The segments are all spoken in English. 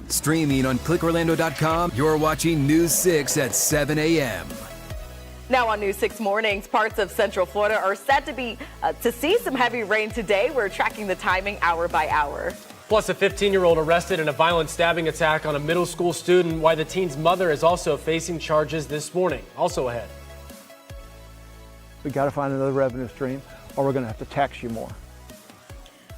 Streaming on clickorlando.com, you're watching News 6 at 7 a.m. Now on News 6 Mornings, parts of Central Florida are set to see some heavy rain today. We're tracking the timing hour by hour. Plus, a 15-year-old arrested in a violent stabbing attack on a middle school student. Why the teen's mother is also facing charges this morning. Also ahead. We got to find another revenue stream, or we're going to have to tax you more.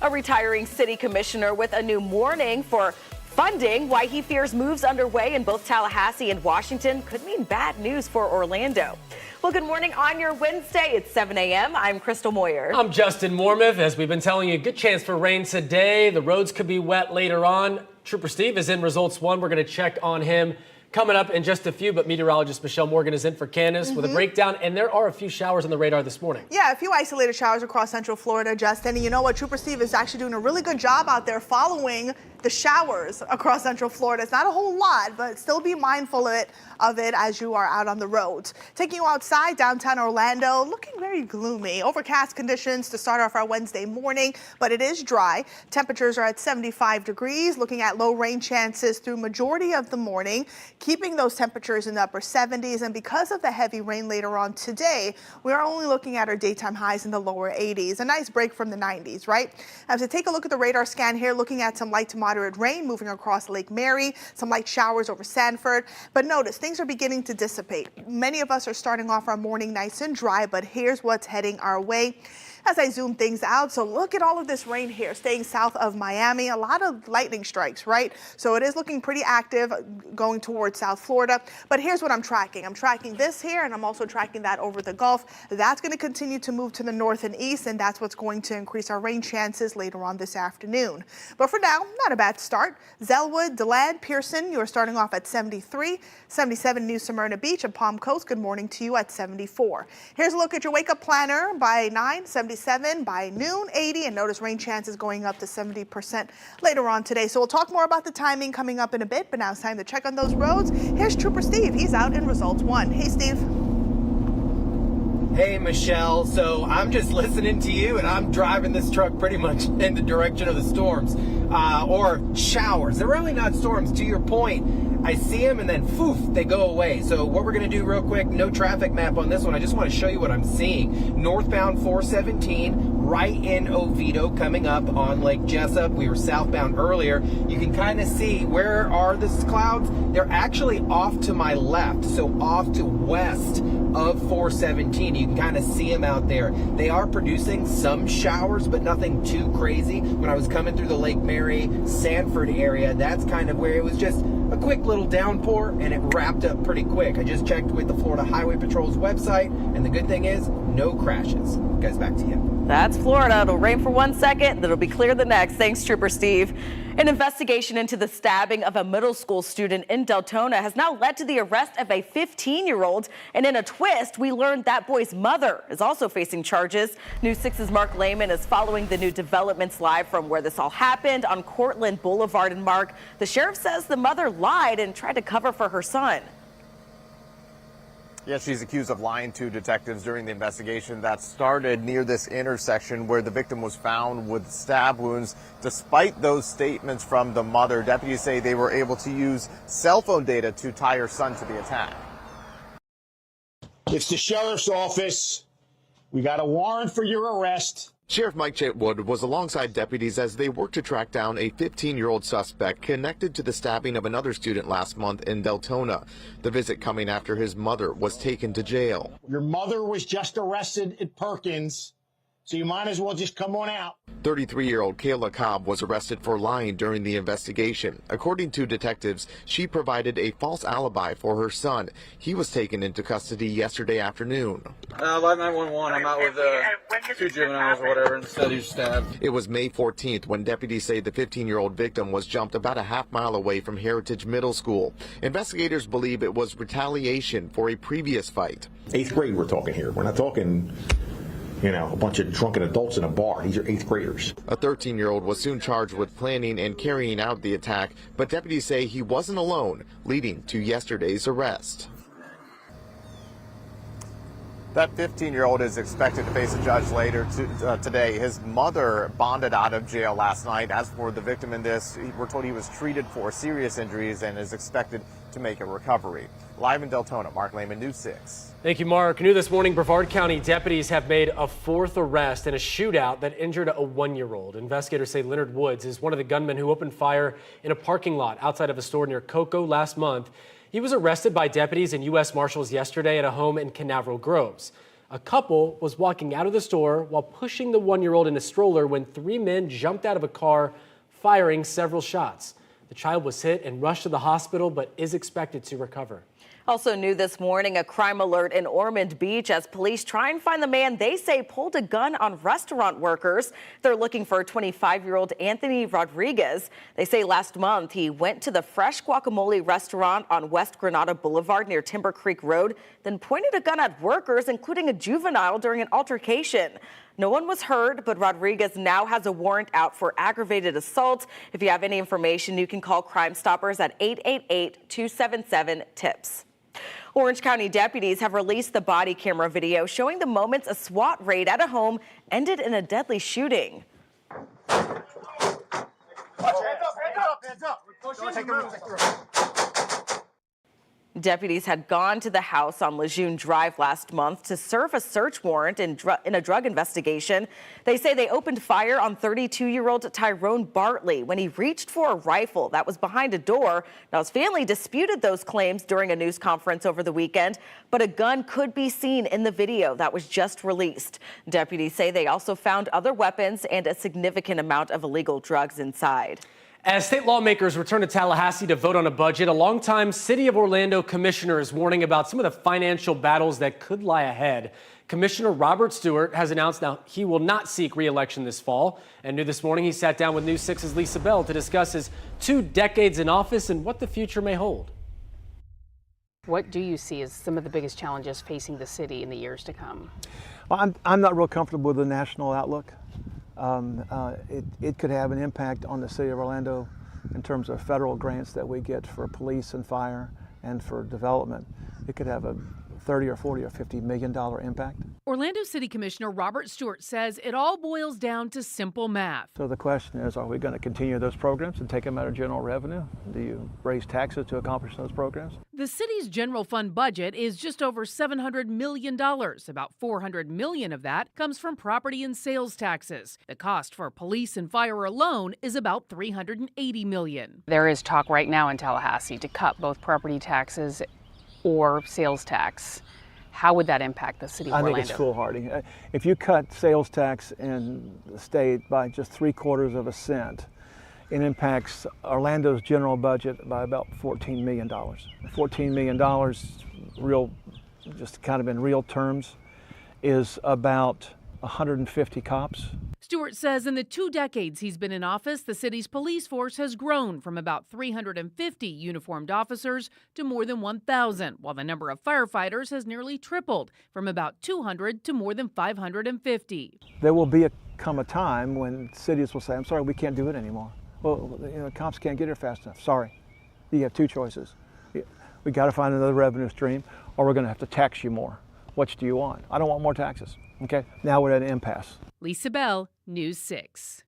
A retiring city commissioner with a new warning for funding, why he fears moves underway in both Tallahassee and Washington could mean bad news for Orlando. Well, good morning on your Wednesday. It's 7 a.m. I'm Crystal Moyer. I'm Justin Mormouth. As we've been telling you, good chance for rain today. The roads could be wet later on. Trooper Steve is in Results 1. We're going to check on him coming up in just a few, but meteorologist Michelle Morgan is in for Candace with a breakdown, and there are a few showers on the radar this morning. Yeah, a few isolated showers across Central Florida, Justin. And you know what? Trooper Steve is actually doing a really good job out there following the showers across Central Florida. It's not a whole lot, but still be mindful of it as you are out on the roads. Taking you outside, downtown Orlando, looking very gloomy. Overcast conditions to start off our Wednesday morning, but it is dry. Temperatures are at 75 degrees, looking at low rain chances through majority of the morning, keeping those temperatures in the upper 70s. And because of the heavy rain later on today, we are only looking at our daytime highs in the lower 80s. A nice break from the 90s, right? As we take a look at the radar scan here, looking at some light to moderate rain moving across Lake Mary, some light showers over Sanford. But notice things are beginning to dissipate. Many of us are starting off our morning nice and dry, but here's what's heading our way. As I zoom things out, so look at all of this rain here staying south of Miami. A lot of lightning strikes, right? So it is looking pretty active going towards South Florida. But here's what I'm tracking. I'm tracking this here, and I'm also tracking that over the Gulf. That's going to continue to move to the north and east, and that's what's going to increase our rain chances later on this afternoon. But for now, not a bad start. Zellwood, DeLand, Pearson, you are starting off at 73, 77 New Smyrna Beach and Palm Coast. Good morning to you at 74. Here's a look at your wake-up planner by 9, 77 by noon, 80, and notice rain chances going up to 70% later on today. So we'll talk more about the timing coming up in a bit, but now it's time to check on those roads. Here's Trooper Steve. He's out in Results 1. Hey, Steve. Hey, Michelle. So I'm just listening to you, and I'm driving this truck pretty much in the direction of the storms or showers. They're really not storms, to your point. I see them and then poof, they go away. So what we're going to do real quick, no traffic map on this one. I just want to show you what I'm seeing. Northbound 417 right in Oviedo coming up on Lake Jessup. We were southbound earlier. You can kind of see where are the clouds. They're actually off to my left, so off to west of 417. You can kind of see them out there. They are producing some showers, but nothing too crazy. When I was coming through the Lake Mary, Sanford area, that's kind of where it was just a quick little downpour, and it wrapped up pretty quick. I just checked with the Florida Highway Patrol's website, and the good thing is no crashes. Guys, back to you. That's Florida. It'll rain for 1 second, then it'll be clear the next. Thanks, Trooper Steve. An investigation into the stabbing of a middle school student in Deltona has now led to the arrest of a 15-year-old. And in a twist, we learned that boy's mother is also facing charges. News 6's Mark Lehman is following the new developments live from where this all happened on Cortland Boulevard. And Mark, the sheriff says the mother lied and tried to cover for her son. Yeah, she's accused of lying to detectives during the investigation that started near this intersection where the victim was found with stab wounds. Despite those statements from the mother, deputies say they were able to use cell phone data to tie her son to the attack. It's the sheriff's office. We got a warrant for your arrest. Sheriff Mike Chitwood was alongside deputies as they worked to track down a 15-year-old suspect connected to the stabbing of another student last month in Deltona. The visit coming after his mother was taken to jail. Your mother was just arrested at Perkins, so you might as well just come on out. 33-year-old Kayla Cobb was arrested for lying during the investigation. According to detectives, she provided a false alibi for her son. He was taken into custody yesterday afternoon. 911, I'm out with 2 juveniles or whatever, and said he was stabbed. It was May 14th when deputies say the 15-year-old victim was jumped about a half-mile away from Heritage Middle School. Investigators believe it was retaliation for a previous fight. 8th grade we're talking here. We're not talking, you know, a bunch of drunken adults in a bar. These are 8th graders. A 13-year-old was soon charged with planning and carrying out the attack, but deputies say he wasn't alone, leading to yesterday's arrest. That 15-year-old is expected to face a judge later today. His mother bonded out of jail last night. As for the victim in this, we're told he was treated for serious injuries and is expected to make a recovery. Live in Deltona, Mark Lehman, News 6. Thank you, Mark. New this morning, Brevard County deputies have made a fourth arrest in a shootout that injured a 1-year-old. Investigators say Leonard Woods is one of the gunmen who opened fire in a parking lot outside of a store near Cocoa last month. He was arrested by deputies and U.S. Marshals yesterday at a home in Canaveral Groves. A couple was walking out of the store while pushing the 1-year-old in a stroller when 3 men jumped out of a car, firing several shots. The child was hit and rushed to the hospital, but is expected to recover. Also new this morning, a crime alert in Ormond Beach as police try and find the man they say pulled a gun on restaurant workers. They're looking for 25-year-old Anthony Rodriguez. They say last month he went to the Fresh Guacamole restaurant on West Granada Boulevard near Timber Creek Road, then pointed a gun at workers, including a juvenile, during an altercation. No one was hurt, but Rodriguez now has a warrant out for aggravated assault. If you have any information, you can call Crime Stoppers at 888-277-TIPS. Orange County deputies have released the body camera video showing the moments a SWAT raid at a home ended in a deadly shooting. Hands up. Deputies had gone to the house on Lejeune Drive last month to serve a search warrant in a drug investigation. They say they opened fire on 32-year-old Tyrone Bartley when he reached for a rifle that was behind a door. Now, his family disputed those claims during a news conference over the weekend, but a gun could be seen in the video that was just released. Deputies say they also found other weapons and a significant amount of illegal drugs inside. As state lawmakers return to Tallahassee to vote on a budget, a longtime City of Orlando commissioner is warning about some of the financial battles that could lie ahead. Commissioner Robert Stewart has announced now he will not seek re-election this fall. And new this morning, he sat down with News 6's Lisa Bell to discuss his 2 decades in office and what the future may hold. What do you see as some of the biggest challenges facing the city in the years to come? Well, I'm not real comfortable with the national outlook. It could have an impact on the city of Orlando in terms of federal grants that we get for police and fire and for development. It could have a $30 or $40 or $50 million impact. Orlando City Commissioner Robert Stewart says it all boils down to simple math. So the question is, are we going to continue those programs and take them out of general revenue? Do you raise taxes to accomplish those programs? The city's general fund budget is just over $700 million. About $400 million of that comes from property and sales taxes. The cost for police and fire alone is about $380 million. There is talk right now in Tallahassee to cut both property taxes or sales tax. How would that impact the city of Orlando? I think it's foolhardy. If you cut sales tax in the state by just 3/4 of a cent, it impacts Orlando's general budget by about $14 million. $14 million, just kind of in real terms, is about 150 cops. Stewart says in the 2 decades he's been in office, the city's police force has grown from about 350 uniformed officers to more than 1,000, while the number of firefighters has nearly tripled from about 200 to more than 550. There will come a time when cities will say, I'm sorry, we can't do it anymore. Well, cops can't get here fast enough. Sorry. You have 2 choices. We got to find another revenue stream, or we're going to have to tax you more. Which do you want? I don't want more taxes. Okay, now we're at an impasse. Lisa Bell, News 6.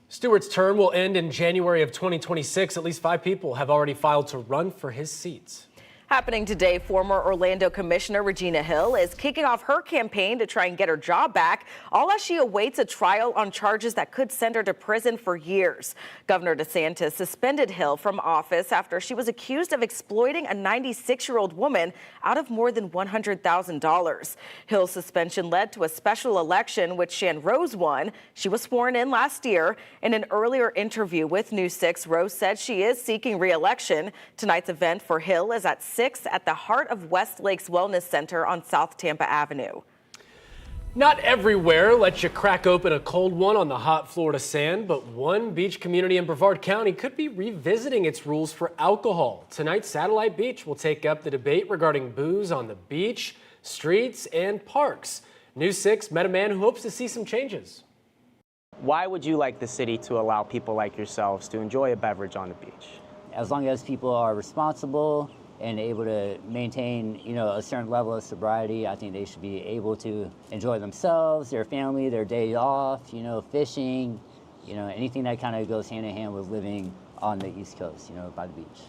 Stewart's term will end in January of 2026. At least 5 people have already filed to run for his seats. Happening today, former Orlando Commissioner Regina Hill is kicking off her campaign to try and get her job back, all as she awaits a trial on charges that could send her to prison for years. Governor DeSantis suspended Hill from office after she was accused of exploiting a 96-year-old woman out of more than $100,000. Hill's suspension led to a special election, which Shan Rose won. She was sworn in last year. In an earlier interview with News 6, Rose said she is seeking re-election. Tonight's event for Hill is at 6 at the heart of West Lakes Wellness Center on South Tampa Avenue. Not everywhere lets you crack open a cold one on the hot Florida sand, but one beach community in Brevard County could be revisiting its rules for alcohol. Tonight, Satellite Beach will take up the debate regarding booze on the beach, streets, and parks. News 6 met a man who hopes to see some changes. Why would you like the city to allow people like yourselves to enjoy a beverage on the beach? As long as people are responsible and able to maintain, a certain level of sobriety. I think they should be able to enjoy themselves, their family, their day off, fishing, anything that kind of goes hand in hand with living on the East Coast, by the beach.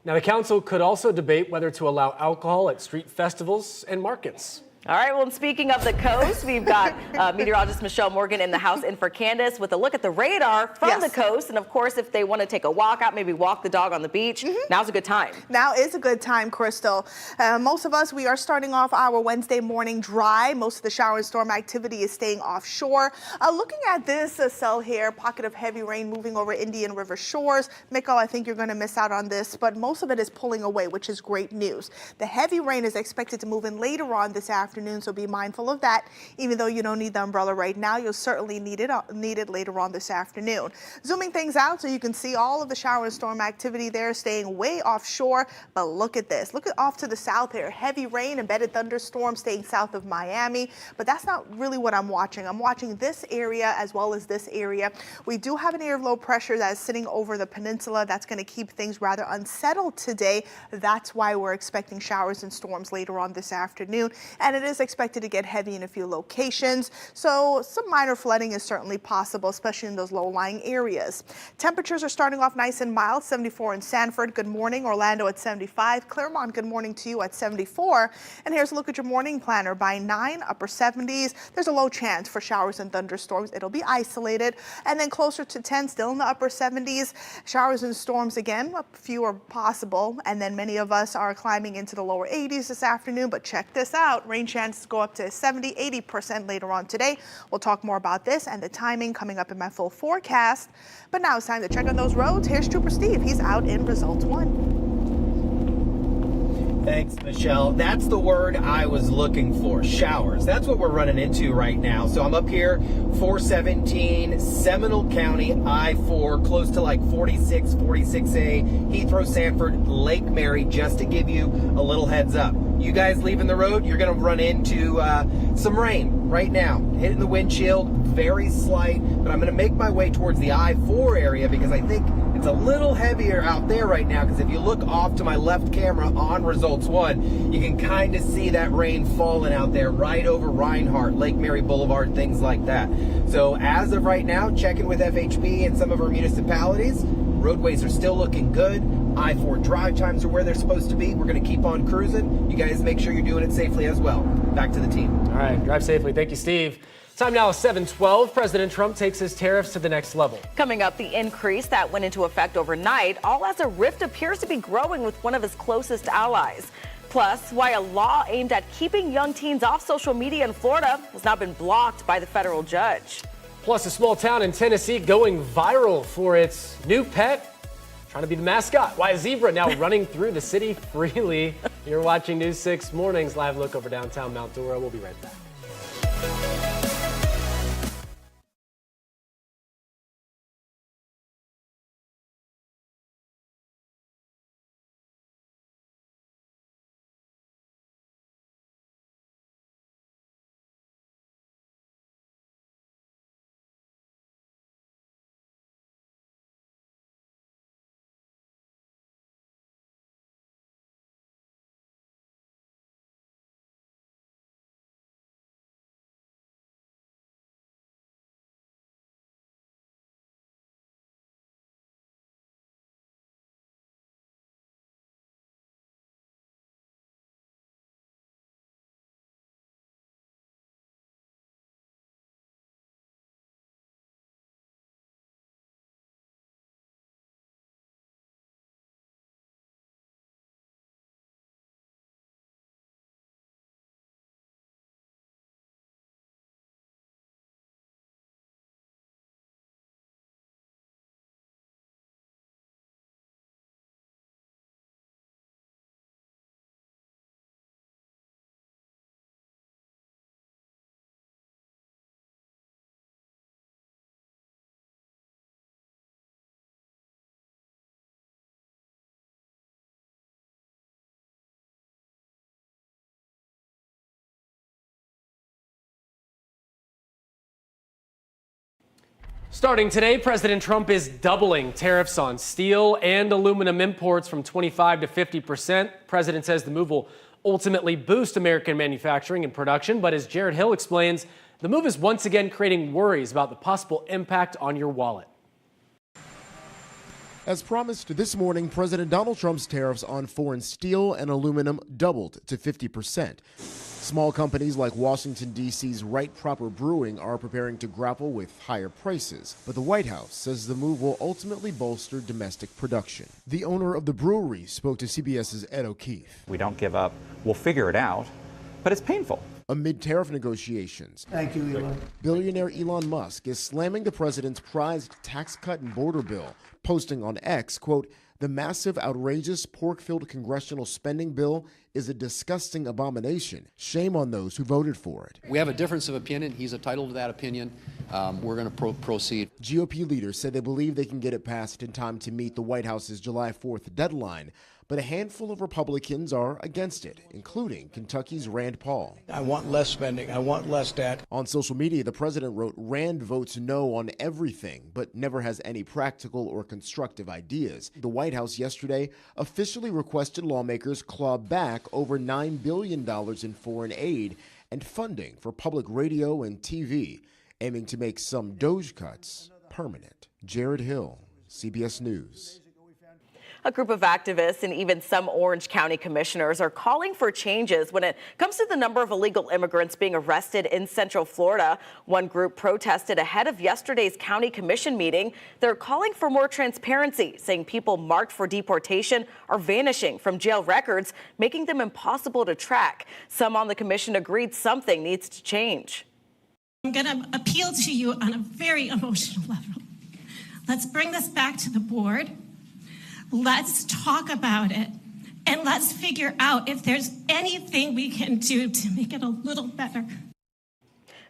Now, the council could also debate whether to allow alcohol at street festivals and markets. All right, well, and speaking of the coast, we've got meteorologist Michelle Morgan in the house in for Candace with a look at the radar from the coast. And of course, if they want to take a walk out, maybe walk the dog on the beach, now's a good time. Now is a good time, Crystal. Most of us, we are starting off our Wednesday morning dry. Most of the shower and storm activity is staying offshore. Looking at this cell here, pocket of heavy rain moving over Indian River shores. Miko, I think you're going to miss out on this, but most of it is pulling away, which is great news. The heavy rain is expected to move in later on this afternoon, so be mindful of that. Even though you don't need the umbrella right now, you'll certainly need it later on this afternoon. Zooming things out so you can see all of the shower and storm activity there staying way offshore. But look at this. Look at off to the south here. Heavy rain, embedded thunderstorms staying south of Miami. But that's not really what I'm watching. I'm watching this area as well as this area. We do have an area of low pressure that is sitting over the peninsula. That's going to keep things rather unsettled today. That's why we're expecting showers and storms later on this afternoon. And it is expected to get heavy in a few locations. So some minor flooding is certainly possible, especially in those low-lying areas. Temperatures are starting off nice and mild. 74 in Sanford. Good morning. Orlando at 75. Claremont, good morning to you at 74. And here's a look at your morning planner. By 9, upper 70s. There's a low chance for showers and thunderstorms. It'll be isolated. And then closer to 10, still in the upper 70s. Showers and storms again, a few are possible. And then many of us are climbing into the lower 80s this afternoon. But check this out. Rain chances go up to 70-80% later on today. We'll talk more about this and the timing coming up in my full forecast. But now it's time to check on those roads. Here's Trooper Steve. He's out in Results 1. Thanks, Michelle. That's the word I was looking for, showers. That's what we're running into right now. So I'm up here, 417, Seminole County, I-4, close to like 46, 46A, Heathrow, Sanford, Lake Mary, just to give you a little heads up. You guys leaving the road, you're going to run into some rain right now. Hitting the windshield, very slight, but I'm going to make my way towards the I-4 area because I think it's a little heavier out there right now, because if you look off to my left camera on Results 1, you can kind of see that rain falling out there right over Reinhardt, Lake Mary Boulevard, things like that. So as of right now, checking with FHB and some of our municipalities, roadways are still looking good. I-4 drive times are where they're supposed to be. We're going to keep on cruising. You guys make sure you're doing it safely as well. Back to the team. All right, drive safely. Thank you, Steve. Time now is 7:12. President Trump takes his tariffs to the next level. Coming up, the increase that went into effect overnight, all as a rift appears to be growing with one of his closest allies. Plus, why a law aimed at keeping young teens off social media in Florida has now been blocked by the federal judge. Plus, a small town in Tennessee going viral for its new pet trying to be the mascot. Why a zebra now running through the city freely. You're watching News 6 Mornings. Live look over downtown Mount Dora. We'll be right back. Starting today, President Trump is doubling tariffs on steel and aluminum imports from 25 to 50%. President says the move will ultimately boost American manufacturing and production, but as Jared Hill explains, the move is once again creating worries about the possible impact on your wallet. As promised this morning, President Donald Trump's tariffs on foreign steel and aluminum doubled to 50%. Small companies like Washington, D.C.'s Wright Proper Brewing are preparing to grapple with higher prices, but the White House says the move will ultimately bolster domestic production. The owner of the brewery spoke to CBS's Ed O'Keefe. We don't give up. We'll figure it out, but it's painful. Amid tariff negotiations, thank you, Elon. Billionaire Elon Musk is slamming the president's prized tax cut and border bill, posting on X, quote, "The massive, outrageous, pork-filled congressional spending bill is a disgusting abomination. Shame on those who voted for it." We have a difference of opinion. He's entitled to that opinion. We're going to proceed. GOP leaders said they believe they can get it passed in time to meet the White House's July 4th deadline, but a handful of Republicans are against it, including Kentucky's Rand Paul. I want less spending. I want less debt. On social media, the president wrote, "Rand votes no on everything, but never has any practical or constructive ideas." The White House yesterday officially requested lawmakers claw back over $9 billion in foreign aid and funding for public radio and TV, aiming to make some DOGE cuts permanent. Jared Hill, CBS News. A group of activists and even some Orange County commissioners are calling for changes when it comes to the number of illegal immigrants being arrested in Central Florida. One group protested ahead of yesterday's county commission meeting. They're calling for more transparency, saying people marked for deportation are vanishing from jail records, making them impossible to track. Some on the commission agreed something needs to change. I'm going to appeal to you on a very emotional level. Let's bring this back to the board. Let's talk about it, and let's figure out if there's anything we can do to make it a little better.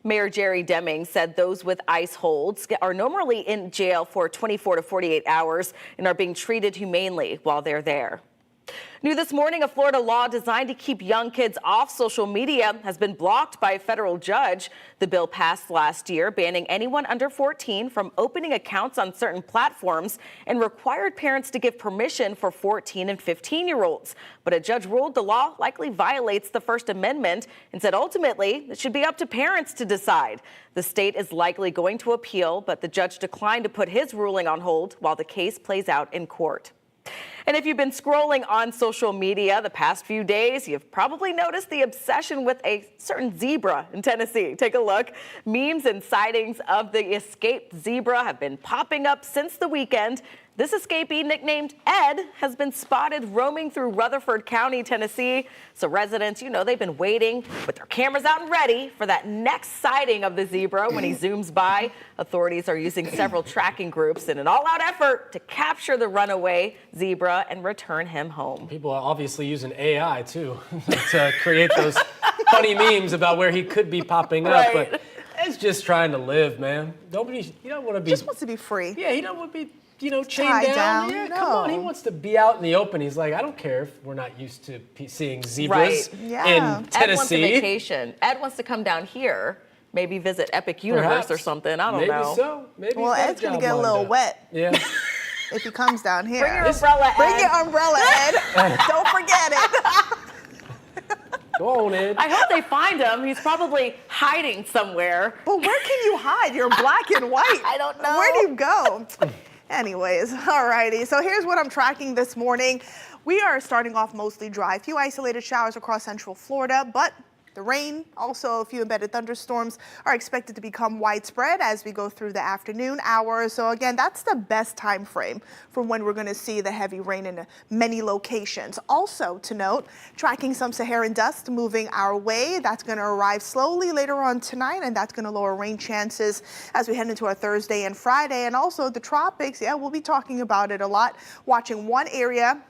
Mayor Jerry Deming said those with ICE holds are normally in jail for 24 to 48 hours and are being treated humanely while they're there. New this morning, a Florida law designed to keep young kids off social media has been blocked by a federal judge. The bill passed last year, banning anyone under 14 from opening accounts on certain platforms and required parents to give permission for 14 and 15-year-olds. But a judge ruled the law likely violates the First Amendment and said ultimately it should be up to parents to decide. The state is likely going to appeal, but the judge declined to put his ruling on hold while the case plays out in court. And if you've been scrolling on social media the past few days, you've probably noticed the obsession with a certain zebra in Tennessee. Take a look. Memes and sightings of the escaped zebra have been popping up since the weekend. This escapee, nicknamed Ed, has been spotted roaming through Rutherford County, Tennessee. So residents, they've been waiting with their cameras out and ready for that next sighting of the zebra when he zooms by. Authorities are using several tracking groups in an all-out effort to capture the runaway zebra and return him home. People are obviously using AI, too, to create those funny memes about where he could be popping up. Right. But Ed's just trying to live, man. He don't want to be... Just wants to be free. Yeah, he don't want to be... chained down. Yeah, no. Come on. He wants to be out in the open. He's like, I don't care if we're not used to seeing zebras in Tennessee. Ed wants a vacation. Ed wants to come down here, maybe visit Epic Universe or something. I don't know. Maybe so. Maybe well, Ed's going to get a little wet. Yeah. If he comes down here. Bring your umbrella, Ed. Bring your umbrella, Ed. Don't forget it. Go on, Ed. I hope they find him. He's probably hiding somewhere. But where can you hide? You're black and white. I don't know. Where do you go? Anyways, alrighty. So here's what I'm tracking this morning. We are starting off mostly dry. A few isolated showers across Central Florida, but the rain, also a few embedded thunderstorms, are expected to become widespread as we go through the afternoon hours. So again, that's the best time frame for when we're going to see the heavy rain in many locations. Also to note, tracking some Saharan dust moving our way. That's going to arrive slowly later on tonight, and that's going to lower rain chances as we head into our Thursday and Friday. And also the tropics, we'll be talking about it a lot. Watching one area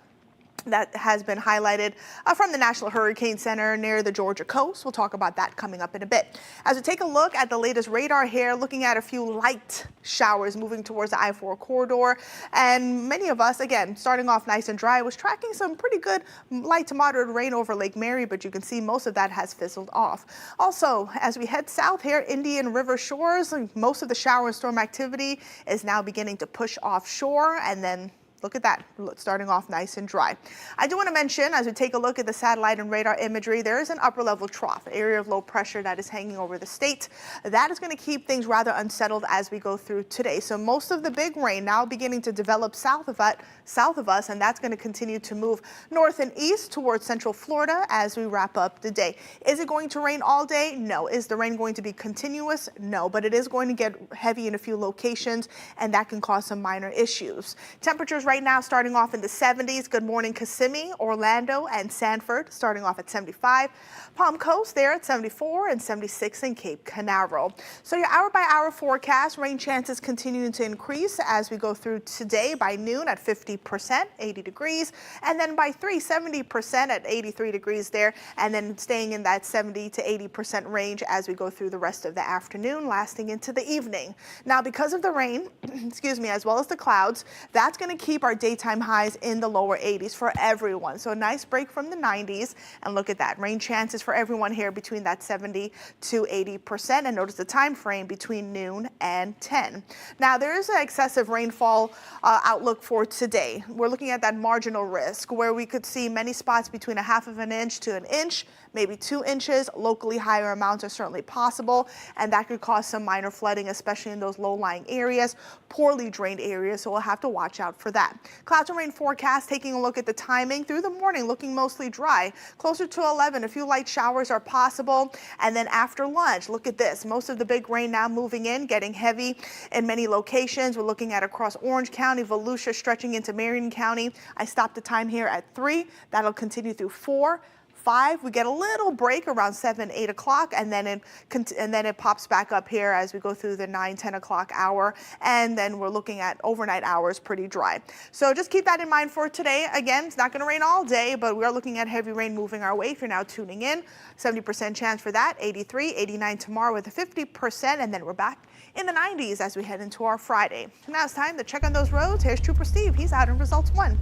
that has been highlighted from the National Hurricane Center near the Georgia coast. We'll talk about that coming up in a bit. As we take a look at the latest radar here, looking at a few light showers moving towards the I-4 corridor. And many of us, again, starting off nice and dry, was tracking some pretty good light to moderate rain over Lake Mary, but you can see most of that has fizzled off. Also, as we head south here, Indian River shores, most of the shower and storm activity is now beginning to push offshore, and then look at that, starting off nice and dry. I do want to mention, as we take a look at the satellite and radar imagery, there is an upper level trough, area of low pressure that is hanging over the state. That is going to keep things rather unsettled as we go through today. So most of the big rain now beginning to develop south of us, and that's going to continue to move north and east towards central Florida as we wrap up the day. Is it going to rain all day? No. Is the rain going to be continuous? No, but it is going to get heavy in a few locations, and that can cause some minor issues. Temperatures right now starting off in the 70s. Good morning, Kissimmee, Orlando, and Sanford starting off at 75. Palm Coast there at 74 and 76 in Cape Canaveral. So your hour-by-hour forecast, rain chances continuing to increase as we go through today. By noon at 50%, 80 degrees, and then by 3, 70% at 83 degrees there, and then staying in that 70 to 80% range as we go through the rest of the afternoon, lasting into the evening. Now, because of the rain, excuse me, as well as the clouds, that's going to keep our daytime highs in the lower 80s for everyone. So a nice break from the 90s, and look at that, rain chances for everyone here between that 70 to 80%, and notice the time frame between noon and 10. Now, there is an excessive rainfall outlook for today. We're looking at that marginal risk where we could see many spots between 1/2 of an inch to an inch, maybe 2 inches. Locally, higher amounts are certainly possible, and that could cause some minor flooding, especially in those low-lying areas, poorly drained areas, so we'll have to watch out for that. Clouds and rain forecast, taking a look at the timing through the morning, looking mostly dry. Closer to 11, a few light showers are possible, and then after lunch, look at this. Most of the big rain now moving in, getting heavy in many locations. We're looking at across Orange County, Volusia, stretching into Marion County. I stopped the time here at 3. That'll continue through 4. 5, we get a little break around 7, 8 o'clock, and then it pops back up here as we go through the 9, 10 o'clock hour, and then we're looking at overnight hours pretty dry. So just keep that in mind for today. Again, it's not going to rain all day, but we are looking at heavy rain moving our way. If you're now tuning in, 70% chance for that, 83, 89 tomorrow with a 50%, and then we're back in the 90s as we head into our Friday. Now it's time to check on those roads. Here's Trooper Steve. He's out in Results 1.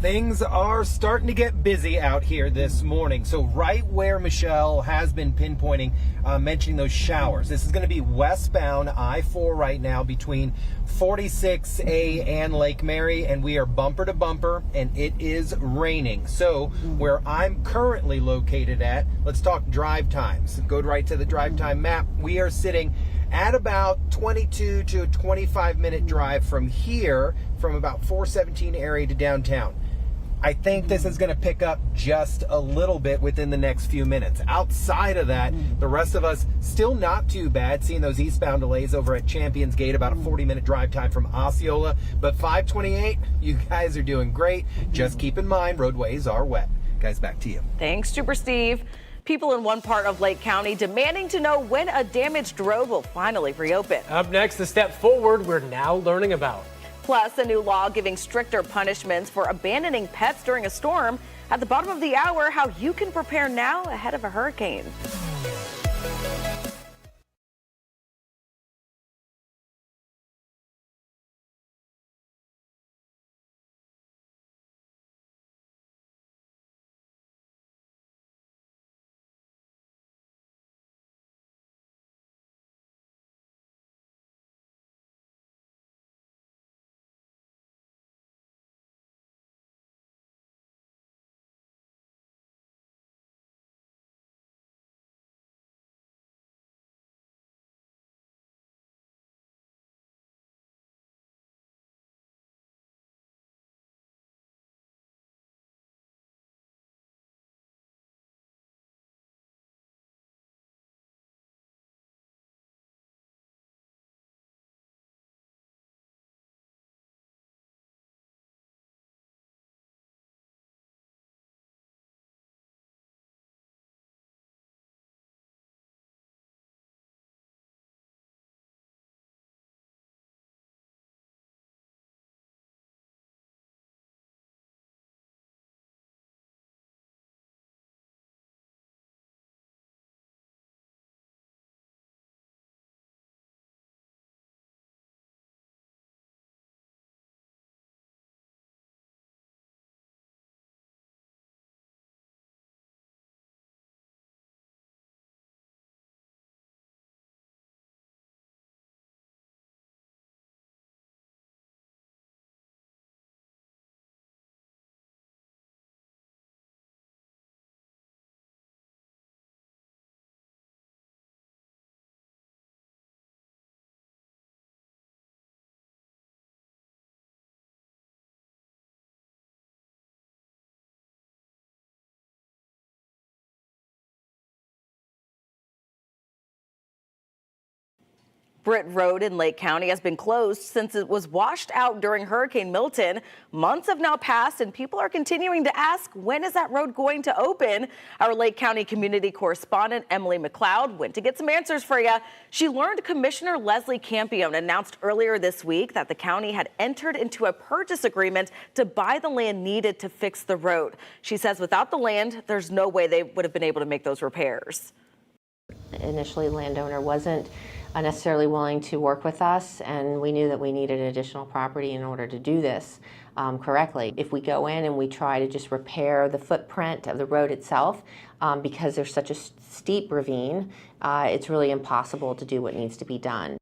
Things are starting to get busy out here this morning. So right where Michelle has been pinpointing, mentioning those showers, this is going to be westbound I-4 right now between 46A and Lake Mary, and we are bumper to bumper, and it is raining. So where I'm currently located at, let's talk drive times. Go right to the drive time map. We are sitting at about 22 to 25 minute drive from here, from about 417 area to downtown. I think this is going to pick up just a little bit within the next few minutes. Outside of that, the rest of us still not too bad, seeing those eastbound delays over at Champions Gate, about a 40-minute drive time from Osceola. But 528, you guys are doing great. Just keep in mind, roadways are wet. Guys, back to you. Thanks, Trooper Steve. People in one part of Lake County demanding to know when a damaged road will finally reopen. Up next, the step forward we're now learning about. Plus, a new law giving stricter punishments for abandoning pets during a storm. At the bottom of the hour, how you can prepare now ahead of a hurricane. Britt Road in Lake County has been closed since it was washed out during Hurricane Milton. Months have now passed and people are continuing to ask, when is that road going to open? Our Lake County community correspondent Emily McLeod went to get some answers for you. She learned Commissioner Leslie Campione announced earlier this week that the county had entered into a purchase agreement to buy the land needed to fix the road. She says without the land, there's no way they would have been able to make those repairs. Initially, the landowner wasn't necessarily willing to work with us, and we knew that we needed additional property in order to do this correctly. If we go in and we try to just repair the footprint of the road itself, because there's such a steep ravine, it's really impossible to do what needs to be done.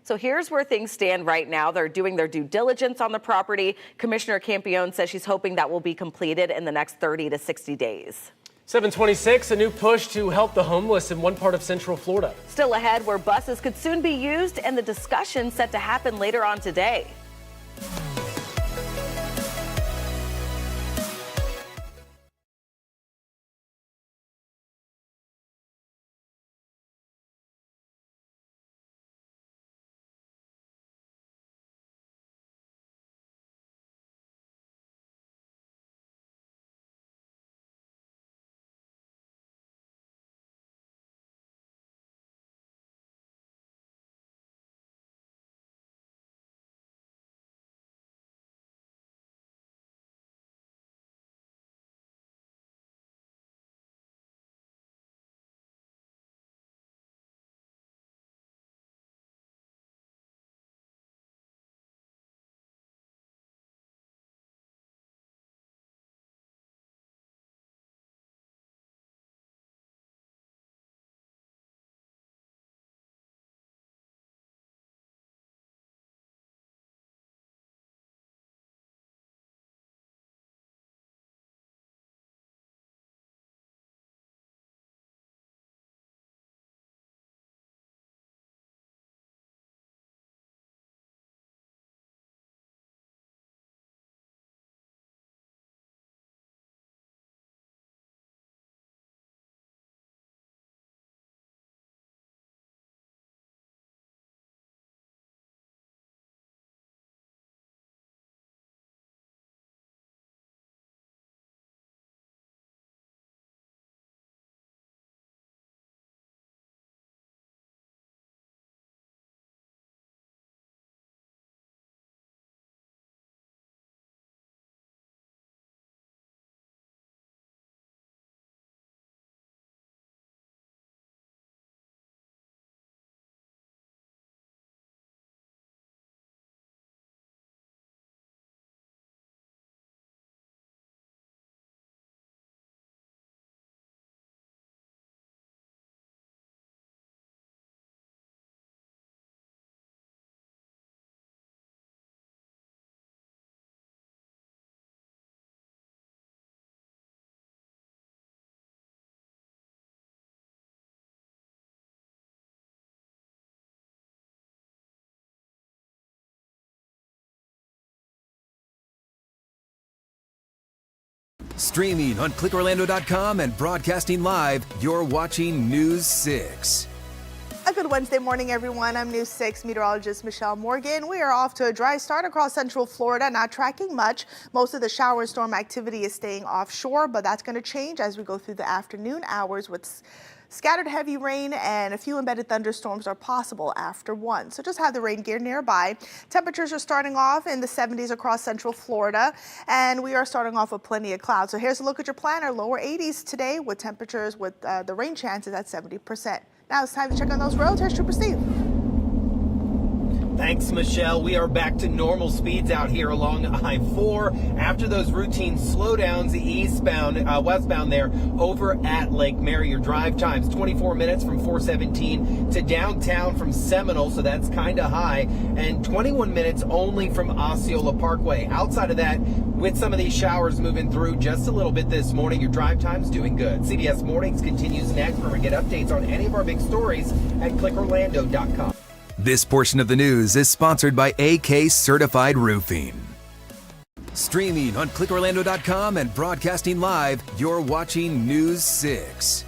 So here's where things stand right now. They're doing their due diligence on the property. Commissioner Campione says she's hoping that will be completed in the next 30 to 60 days. 726, a new push to help the homeless in one part of Central Florida. Still ahead, where buses could soon be used and the discussion set to happen later on today. Streaming on clickorlando.com and broadcasting live, you're watching News 6. A good Wednesday morning, everyone. I'm News 6 meteorologist Michelle Morgan. We are off to a dry start across Central Florida, not tracking much. Most of the shower and storm activity is staying offshore, but that's going to change as we go through the afternoon hours with scattered heavy rain and a few embedded thunderstorms are possible after 1. So just have the rain gear nearby. Temperatures are starting off in the 70s across Central Florida, and we are starting off with plenty of clouds. So here's a look at your planner. Lower 80s today with temperatures with the rain chances at 70%. Now it's time to check on those roads. Here's Trooper Steve. Thanks, Michelle. We are back to normal speeds out here along I-4 after those routine slowdowns westbound there over at Lake Mary. Your drive times 24 minutes from 417 to downtown from Seminole, so that's kind of high, and 21 minutes only from Osceola Parkway. Outside of that, with some of these showers moving through just a little bit this morning, your drive time's doing good. CBS Mornings continues next, where we get updates on any of our big stories at clickorlando.com. This portion of the news is sponsored by AK Certified Roofing. Streaming on clickorlando.com and broadcasting live, you're watching News 6.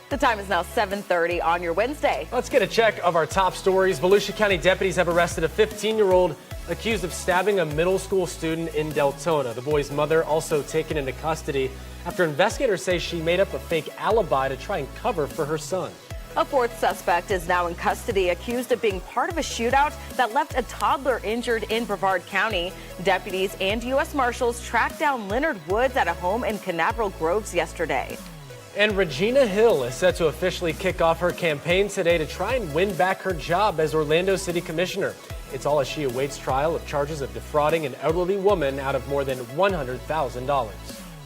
The time is now 7:30 on your Wednesday. Let's get a check of our top stories. Volusia County deputies have arrested a 15-year-old accused of stabbing a middle school student in Deltona. The boy's mother also taken into custody after investigators say she made up a fake alibi to try and cover for her son. A fourth suspect is now in custody, accused of being part of a shootout that left a toddler injured in Brevard County. Deputies and U.S. Marshals tracked down Leonard Woods at a home in Canaveral Groves yesterday. And Regina Hill is set to officially kick off her campaign today to try and win back her job as Orlando City Commissioner. It's all as she awaits trial of charges of defrauding an elderly woman out of more than $100,000.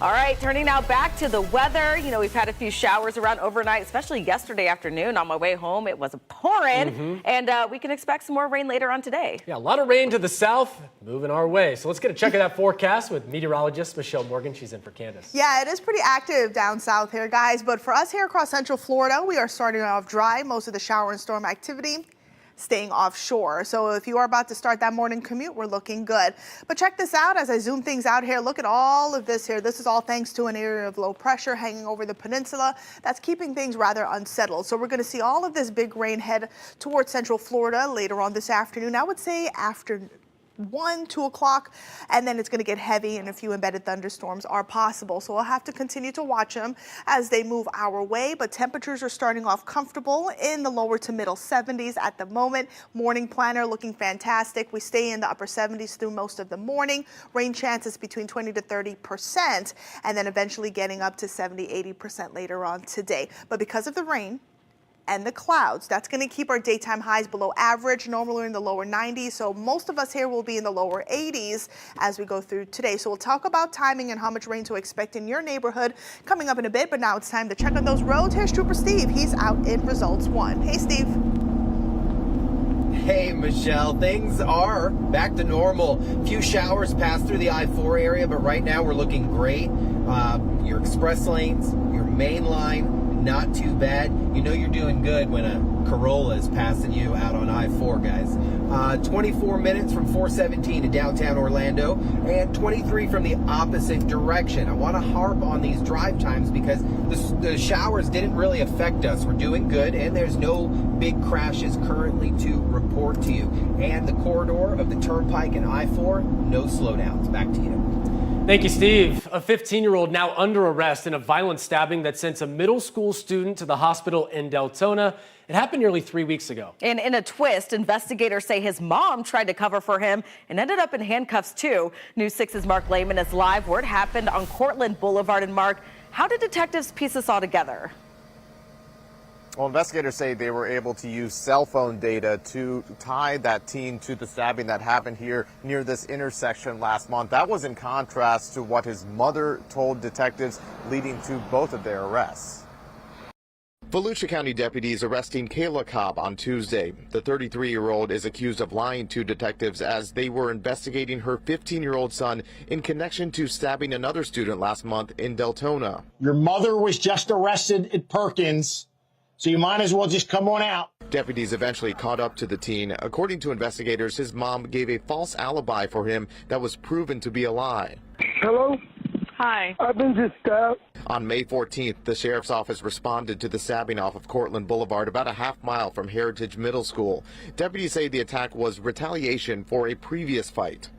All right, turning now back to the weather. You know, we've had a few showers around overnight, especially yesterday afternoon. On my way home, it was pouring, and we can expect some more rain later on today. Yeah, a lot of rain to the south, moving our way. So let's get a check of that forecast with meteorologist Michelle Morgan. She's in for Candace. Yeah, it is pretty active down south here, guys. But for us here across Central Florida, we are starting off dry. Most of the shower and storm activity staying offshore. So if you are about to start that morning commute, we're looking good. But check this out as I zoom things out here. Look at all of this here. This is all thanks to an area of low pressure hanging over the peninsula that's keeping things rather unsettled. So we're going to see all of this big rain head towards Central Florida later on this afternoon. I would say after 1, 2 o'clock, and then it's going to get heavy and a few embedded thunderstorms are possible. So we'll have to continue to watch them as they move our way. But temperatures are starting off comfortable in the lower to middle 70s at the moment. Morning planner looking fantastic. We stay in the upper 70s through most of the morning. Rain chances between 20 to 30%, and then eventually getting up to 70, 80% later on today. But because of the rain and the clouds, that's going to keep our daytime highs below average. Normally in the lower 90s, so most of us here will be in the lower 80s as we go through today. So we'll talk about timing and how much rain to expect in your neighborhood coming up in a bit, but now it's time to check on those roads. Here's Trooper Steve. He's out in Results 1. Hey, Steve. Hey, Michelle. Things are back to normal. Few showers passed through the I-4 area, but right now we're looking great. Your express lanes, your main line, not too bad. You know you're doing good when a Corolla is passing you out on I-4, guys. 24 minutes from 417 to downtown Orlando and 23 from the opposite direction. I want to harp on these drive times because the showers didn't really affect us. We're doing good, and there's no big crashes currently to report to you. And the corridor of the Turnpike and I-4, no slowdowns. Back to you. Thank you, Steve. A 15-year-old now under arrest in a violent stabbing that sent a middle school student to the hospital in Deltona. It happened nearly 3 weeks ago. And in a twist, investigators say his mom tried to cover for him and ended up in handcuffs too. News 6's Mark Lehman is live where it happened on Cortland Boulevard. And Mark, how did detectives piece this all together? Well, investigators say they were able to use cell phone data to tie that teen to the stabbing that happened here near this intersection last month. That was in contrast to what his mother told detectives, leading to both of their arrests. Volusia County deputies arresting Kayla Cobb on Tuesday. The 33-year-old is accused of lying to detectives as they were investigating her 15-year-old son in connection to stabbing another student last month in Deltona. Your mother was just arrested at Perkins, so you might as well just come on out. Deputies eventually caught up to the teen. According to investigators, his mom gave a false alibi for him that was proven to be a lie. Hello? Hi. I've been just stabbed. On May 14th, the sheriff's office responded to the stabbing off of Cortland Boulevard, about a half mile from Heritage Middle School. Deputies say the attack was retaliation for a previous fight.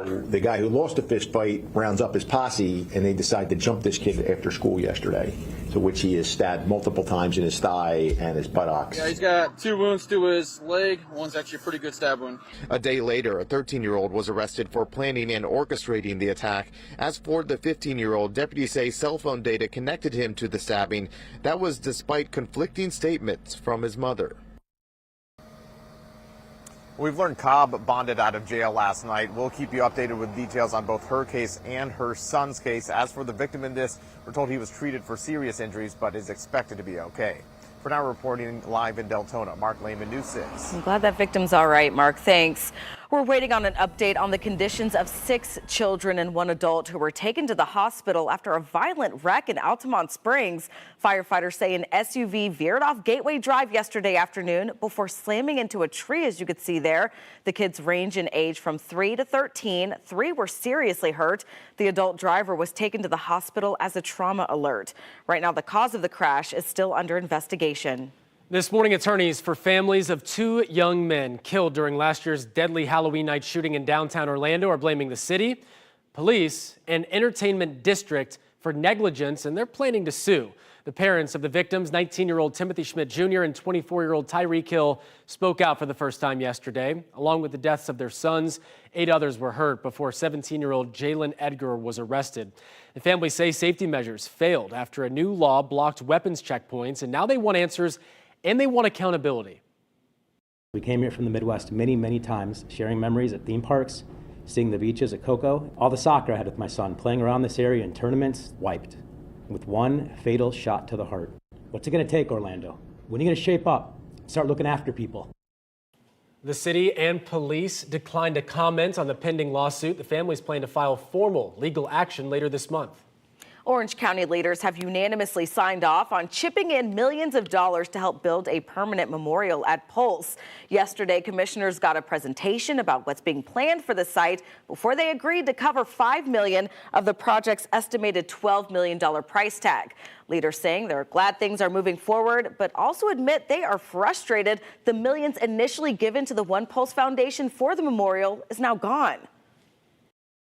The guy who lost the fist fight rounds up his posse, and they decide to jump this kid after school yesterday, to which he is stabbed multiple times in his thigh and his buttocks. Yeah, he's got 2 wounds to his leg. One's actually a pretty good stab wound. A day later, a 13-year-old was arrested for planning and orchestrating the attack. As for the 15-year-old, deputies say cell phone data connected him to the stabbing. That was despite conflicting statements from his mother. We've learned Cobb bonded out of jail last night. We'll keep you updated with details on both her case and her son's case. As for the victim in this, we're told he was treated for serious injuries but is expected to be okay. For now, reporting live in Deltona, Mark Lehman, News 6. I'm glad that victim's all right, Mark. Thanks. We're waiting on an update on the conditions of 6 children and 1 adult who were taken to the hospital after a violent wreck in Altamont Springs. Firefighters say an SUV veered off Gateway Drive yesterday afternoon before slamming into a tree, as you could see there. The kids range in age from 3 to 13. 3 were seriously hurt. The adult driver was taken to the hospital as a trauma alert. Right now, the cause of the crash is still under investigation. This morning, attorneys for families of 2 young men killed during last year's deadly Halloween night shooting in downtown Orlando are blaming the city, police, and entertainment district for negligence, and they're planning to sue. The parents of the victims, 19-year-old Timothy Schmidt Jr. and 24-year-old Tyreek Hill, spoke out for the first time yesterday. Along with the deaths of their sons, 8 others were hurt before 17-year-old Jalen Edgar was arrested. The families say safety measures failed after a new law blocked weapons checkpoints, and now they want answers and they want accountability. We came here from the Midwest many times, sharing memories at theme parks, seeing the beaches at Cocoa. All the soccer I had with my son, playing around this area in tournaments, wiped with one fatal shot to the heart. What's it going to take, Orlando? When are you going to shape up, start looking after people? The city and police declined to comment on the pending lawsuit. The families plan to file formal legal action later this month. Orange County leaders have unanimously signed off on chipping in millions of dollars to help build a permanent memorial at Pulse. Yesterday, commissioners got a presentation about what's being planned for the site before they agreed to cover $5 million of the project's estimated $12 million price tag. Leaders saying they're glad things are moving forward, but also admit they are frustrated the millions initially given to the One Pulse Foundation for the memorial is now gone.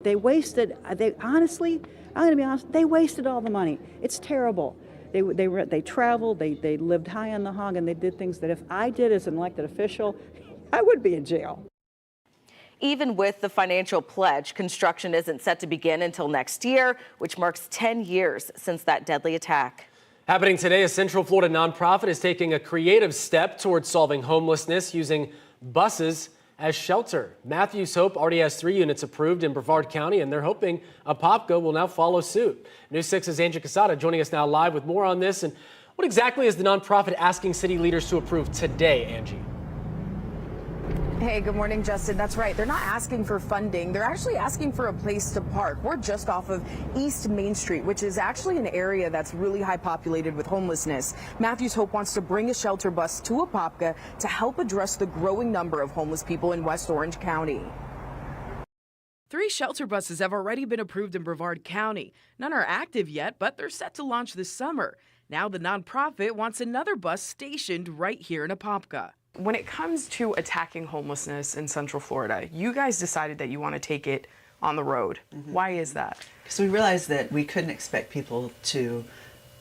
They wasted, honestly, I'm going to be honest, they wasted all the money. It's terrible. They traveled, they lived high on the hog, and they did things that if I did as an elected official, I would be in jail. Even with the financial pledge, construction isn't set to begin until next year, which marks 10 years since that deadly attack. Happening today, a Central Florida nonprofit is taking a creative step towards solving homelessness using buses as shelter. Matthews Hope already has 3 units approved in Brevard County, and they're hoping Apopka will now follow suit. News 6's Angie Casada joining us now live with more on this. And what exactly is the nonprofit asking city leaders to approve today, Angie? Hey, good morning, Justin. That's right. They're not asking for funding. They're actually asking for a place to park. We're just off of East Main Street, which is actually an area that's really high populated with homelessness. Matthews Hope wants to bring a shelter bus to Apopka to help address the growing number of homeless people in West Orange County. 3 shelter buses have already been approved in Brevard County. None are active yet, but they're set to launch this summer. Now the nonprofit wants another bus stationed right here in Apopka. When it comes to attacking homelessness in Central Florida, you guys decided that you want to take it on the road. Why is that? Because we realized that we couldn't expect people to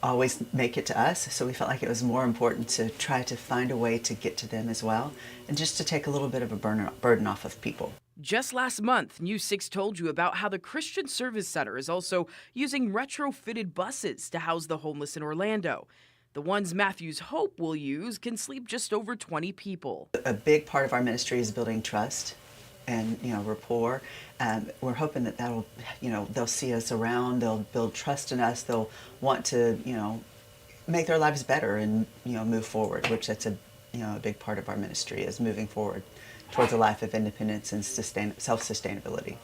always make it to us, so we felt like it was more important to try to find a way to get to them as well, and just to take a little bit of a burden off of people. Just last month, News 6 told you about how the Christian Service Center is also using retrofitted buses to house the homeless in Orlando. The ones Matthews Hope will use can sleep just over 20 people. A big part of our ministry is building trust and, rapport. We're hoping that that'll, they'll see us around, they'll build trust in us, they'll want to, make their lives better and, move forward, which that's a big part of our ministry is moving forward towards a life of independence and self-sustainability.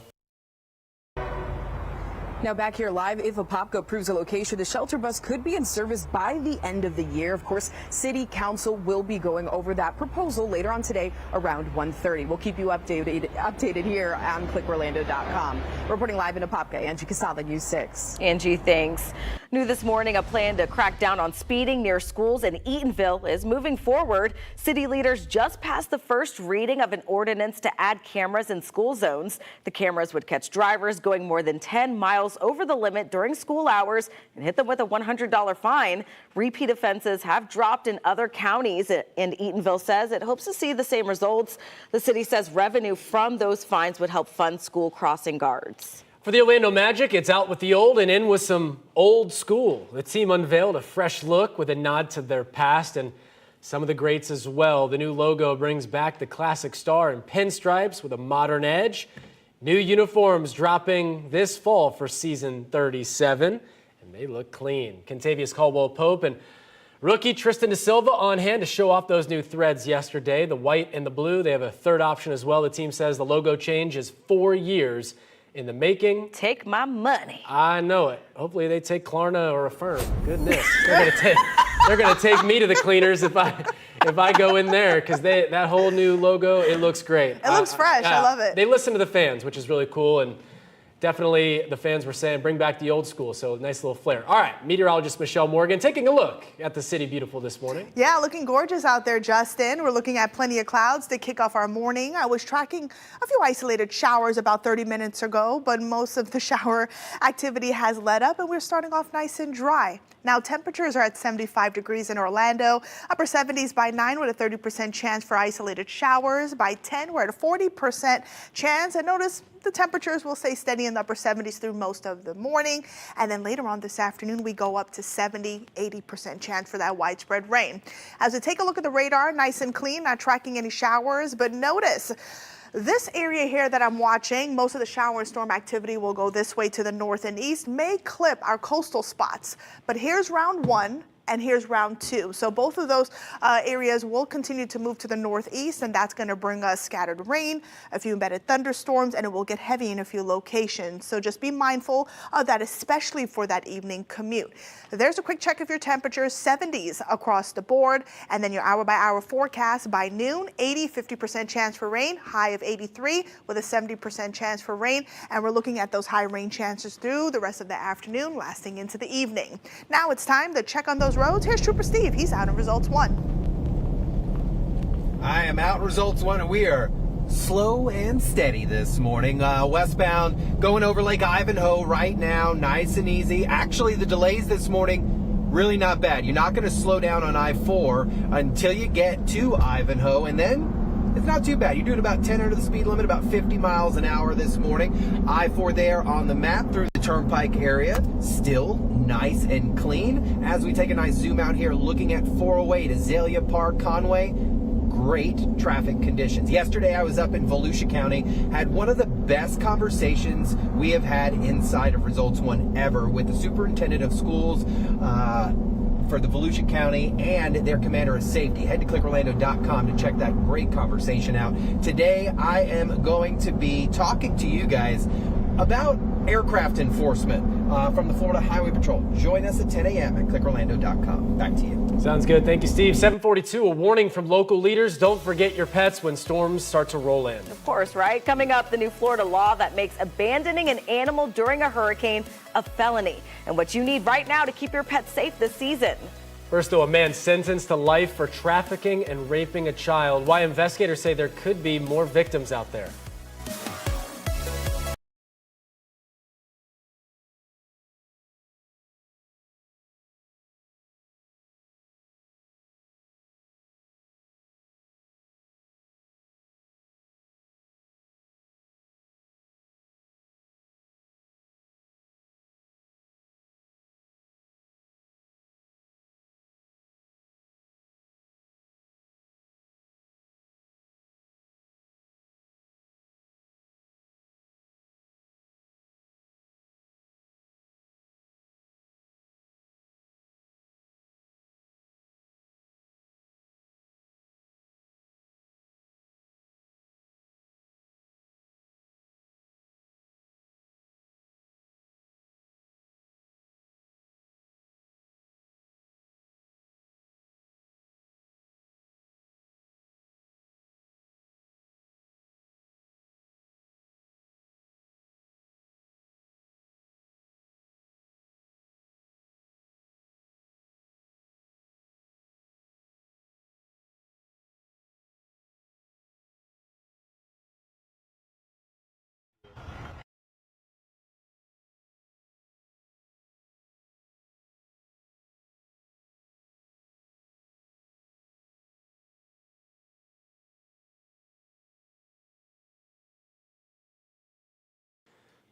Now back here live, if Apopka approves a location, the shelter bus could be in service by the end of the year. Of course, City Council will be going over that proposal later on today around 1:30. We'll keep you updated here on clickorlando.com. Reporting live in Apopka, Angie Casada, News 6. Angie, thanks. New this morning, a plan to crack down on speeding near schools in Eatonville is moving forward. City leaders just passed the first reading of an ordinance to add cameras in school zones. The cameras would catch drivers going more than 10 miles over the limit during school hours and hit them with a $100 fine. Repeat offenses have dropped in other counties, and Eatonville says it hopes to see the same results. The city says revenue from those fines would help fund school crossing guards. For the Orlando Magic, it's out with the old and in with some old school. The team unveiled a fresh look with a nod to their past and some of the greats as well. The new logo brings back the classic star in pinstripes with a modern edge. New uniforms dropping this fall for season 37, and they look clean. Contavious Caldwell-Pope and Rookie Tristan Da Silva on hand to show off those new threads yesterday, the white and the blue. They have a third option as well. The team says the logo change is 4 years in the making. Take my money. I know it. Hopefully they take Klarna or Affirm. Goodness, they're gonna take me to the cleaners if I go in there, because that whole new logo, it looks great. It looks fresh. I love it. They listen to the fans, which is really cool, and definitely the fans were saying bring back the old school, so nice little flair. All right, meteorologist Michelle Morgan taking a look at the city beautiful this morning. Yeah, looking gorgeous out there, Justin. We're looking at plenty of clouds to kick off our morning. I was tracking a few isolated showers about 30 minutes ago, but most of the shower activity has let up and we're starting off nice and dry. Now, temperatures are at 75 degrees in Orlando, upper 70s by 9 with a 30% chance for isolated showers. By 10, we're at a 40% chance. And notice the temperatures will stay steady in the upper 70s through most of the morning. And then later on this afternoon, we go up to 70, 80% chance for that widespread rain. As we take a look at the radar, nice and clean, not tracking any showers, but notice this area here that I'm watching, most of the shower and storm activity will go this way to the north and east, may clip our coastal spots. But here's round one. And here's round two. So both of those areas will continue to move to the northeast, and that's going to bring us scattered rain, a few embedded thunderstorms, and it will get heavy in a few locations. So just be mindful of that, especially for that evening commute. There's a quick check of your temperatures, 70s across the board, and then your hour-by-hour forecast. By noon, 80, 50% chance for rain, high of 83 with a 70% chance for rain. And we're looking at those high rain chances through the rest of the afternoon, lasting into the evening. Now it's time to check on those roads. Here's Trooper Steve. He's out in Results 1. I am out in Results 1, and we are slow and steady this morning. Westbound going over Lake Ivanhoe right now, nice and easy. Actually, the delays this morning, really not bad. You're not going to slow down on I-4 until you get to Ivanhoe, and then it's not too bad. You're doing about 10 under the speed limit, about 50 miles an hour this morning. I-4 there on the map through the Turnpike area, still nice and clean. As we take a nice zoom out here, looking at 408 Azalea Park, Conway, great traffic conditions. Yesterday I was up in Volusia County, had one of the best conversations we have had inside of Results 1 ever with the superintendent of schools for the Volusia County and their commander of safety. Head to clickorlando.com to check that great conversation out. Today I am going to be talking to you guys about aircraft enforcement from the Florida Highway Patrol. Join us at 10 a.m. at clickorlando.com. Back to you. Sounds good. Thank you, Steve. 742, a warning from local leaders. Don't forget your pets when storms start to roll in. Of course, right? Coming up, the new Florida law that makes abandoning an animal during a hurricane a felony. And what you need right now to keep your pets safe this season. First, though, a man sentenced to life for trafficking and raping a child. Why investigators say there could be more victims out there.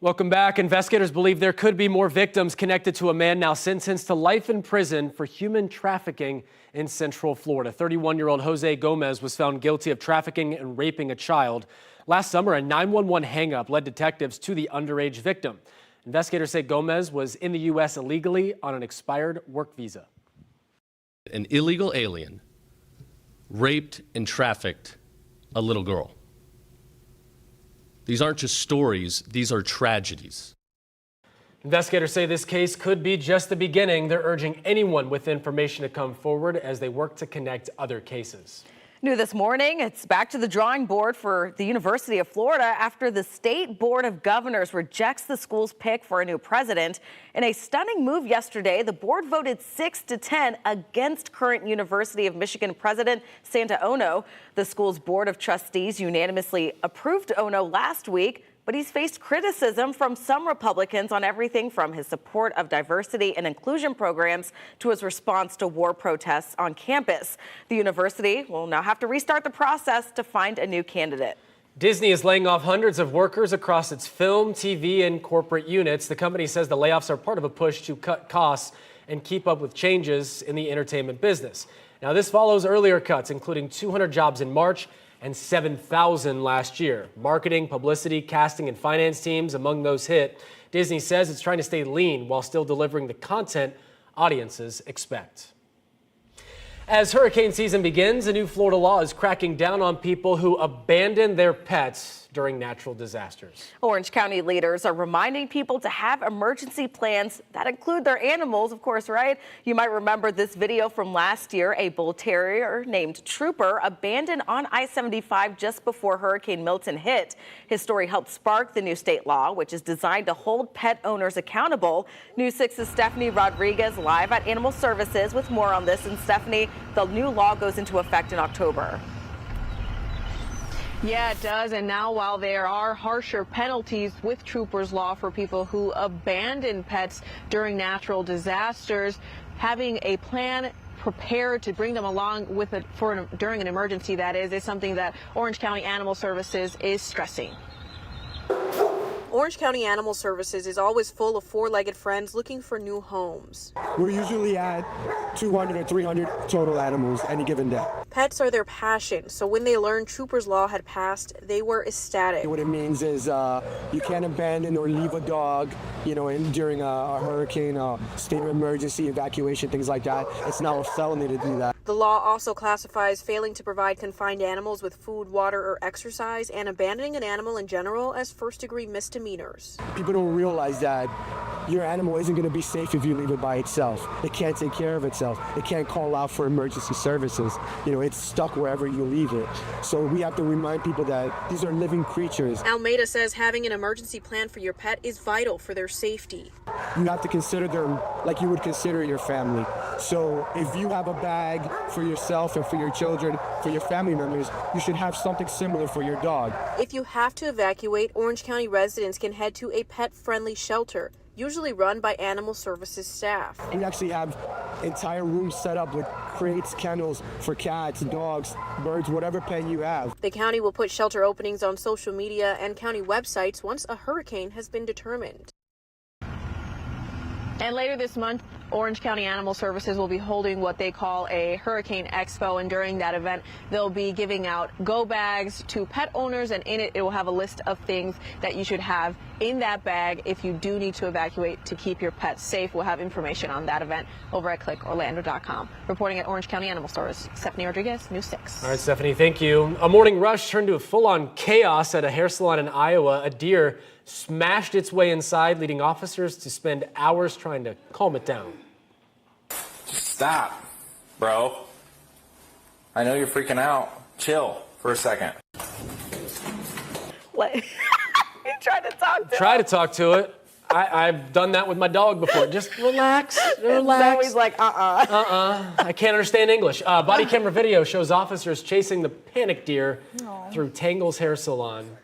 Welcome back. Investigators believe there could be more victims connected to a man now sentenced to life in prison for human trafficking in Central Florida. 31-year-old Jose Gomez was found guilty of trafficking and raping a child. Last summer, a 911 hang-up led detectives to the underage victim. Investigators say Gomez was in the U.S. illegally on an expired work visa. An illegal alien raped and trafficked a little girl. These aren't just stories, these are tragedies. Investigators say this case could be just the beginning. They're urging anyone with information to come forward as they work to connect other cases. New this morning, it's back to the drawing board for the University of Florida after the State Board of Governors rejects the school's pick for a new president. In a stunning move yesterday, the board voted 6-10 against current University of Michigan President Santa Ono. The school's Board of Trustees unanimously approved Ono last week, but he's faced criticism from some Republicans on everything from his support of diversity and inclusion programs to his response to war protests on campus. The university will now have to restart the process to find a new candidate. Disney is laying off hundreds of workers across its film, TV, and corporate units. The company says the layoffs are part of a push to cut costs and keep up with changes in the entertainment business. Now, this follows earlier cuts, including 200 jobs in March and 7,000 last year. Marketing, publicity, casting, and finance teams among those hit. Disney says it's trying to stay lean while still delivering the content audiences expect. As hurricane season begins, a new Florida law is cracking down on people who abandon their pets during natural disasters. Orange County leaders are reminding people to have emergency plans that include their animals, of course, right? You might remember this video from last year. A bull terrier named Trooper abandoned on I-75 just before Hurricane Milton hit. His story helped spark the new state law, which is designed to hold pet owners accountable. News 6's Stephanie Rodriguez live at Animal Services with more on this. And Stephanie, the new law goes into effect in October. Yeah, it does. And now, while there are harsher penalties with Troopers Law for people who abandon pets during natural disasters, having a plan prepared to bring them along with it during an emergency, that is something that Orange County Animal Services is stressing. Orange County Animal Services is always full of four-legged friends looking for new homes. We're usually at 200 or 300 total animals any given day. Pets are their passion, so when they learned Troopers Law had passed, they were ecstatic. What it means is you can't abandon or leave a dog, during a hurricane, state of emergency, evacuation, things like that. It's now a felony to do that. The law also classifies failing to provide confined animals with food, water, or exercise, and abandoning an animal in general as first-degree misdemeanors. People don't realize that your animal isn't going to be safe if you leave it by itself. It can't take care of itself. It can't call out for emergency services. It's stuck wherever you leave it. So we have to remind people that these are living creatures. Almeida says having an emergency plan for your pet is vital for their safety. You have to consider them like you would consider your family. So if you have a bag for yourself and for your children, for your family members, you should have something similar for your dog. If you have to evacuate, Orange County residents can head to a pet-friendly shelter, usually run by Animal Services staff. We actually have entire rooms set up with crates, kennels for cats, dogs, birds, whatever pet you have. The county will put shelter openings on social media and county websites once a hurricane has been determined. And later this month, Orange County Animal Services will be holding what they call a Hurricane Expo, and during that event, they'll be giving out go bags to pet owners, and in it, it will have a list of things that you should have in that bag if you do need to evacuate to keep your pets safe. We'll have information on that event over at clickorlando.com. Reporting at Orange County Animal Stores, Stephanie Rodriguez, News 6. All right, Stephanie, thank you. A morning rush turned to a full-on chaos at a hair salon in Iowa. A deer smashed its way inside, leading officers to spend hours trying to calm it down. Stop, bro. I know you're freaking out. Chill for a second. You tried to talk to Try him. to talk to it. I've done that with my dog before. Just relax, relax. Now he's like, I can't understand English. Body camera video shows officers chasing the panicked deer through Tangle's hair salon.